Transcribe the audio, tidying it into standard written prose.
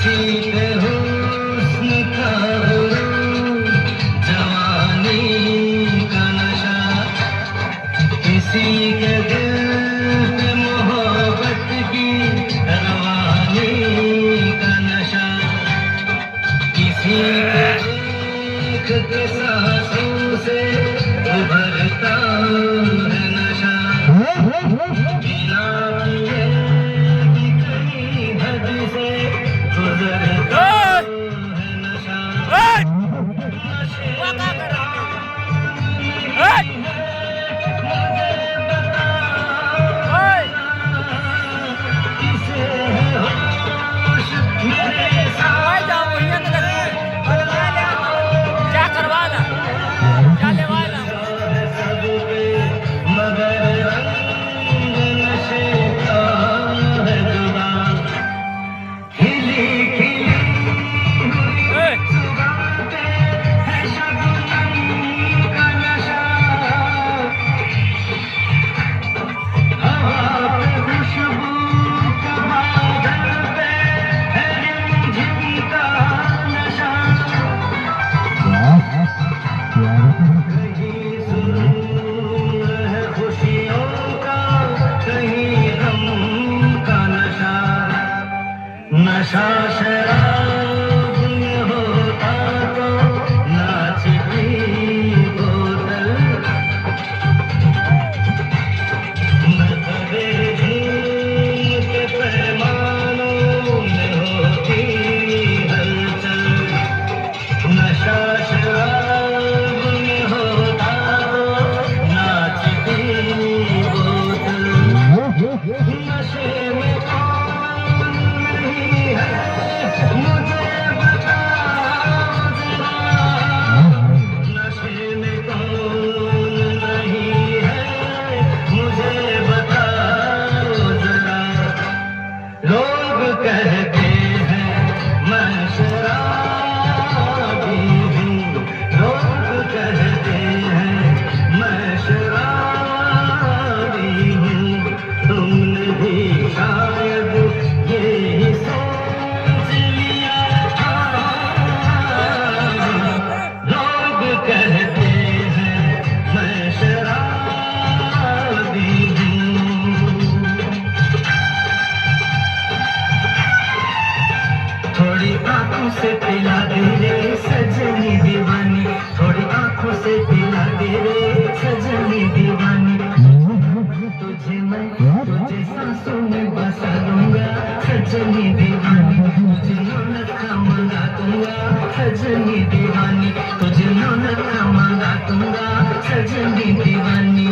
पे हुस्न का गुरूर, जवानी का नशा, किसी के दिल पे मोहब्बत की रवानी का नशा, किसी के देख के सांसों से उभरता है नशा, बिना पिए भी कहीं हद से गुजरता है नशा, नशे किसे है होश मेरे साथ सब पे, मगर रंग नशे का है जुदा, खिली खिली हुई सुबह पे है शबनम का नशा, हवा पे खुशबू का बादल पे है रिमझिम का नशा, कहीं सुरूर है खुशियों का, कहीं गम का नशा, नशा शराब में होता तो नाचती बोतल, नज़रे झूम के पैमानों में होती हलचल, नशा शराब में होता तो नाचती बोतल, नशे में कौन नहीं है मुझे बताओ जरा, नशे में कौन नहीं है मुझे बताओ जरा, लोग कहते हैं मैं शराबी हूँ, लोग कहते हैं मैं शराबी हूँ, तुमने भी शायद यही सोच लिया था, लोग कहते हैं मैं शराबी हूँ, थोड़ी आंखों से पिला दे रे सजनी दीवानी, थोड़ी आंखों से पिला दे रे सजनी दीवानी, तुझे मैं तुझे सांसों में बसा लूंगा सजनी दीवानी, तुझे नौलखा मंगा दूंगा सजनी दीवानी, तुझे नौलखा मंगा दूंगा सजनी दीवानी।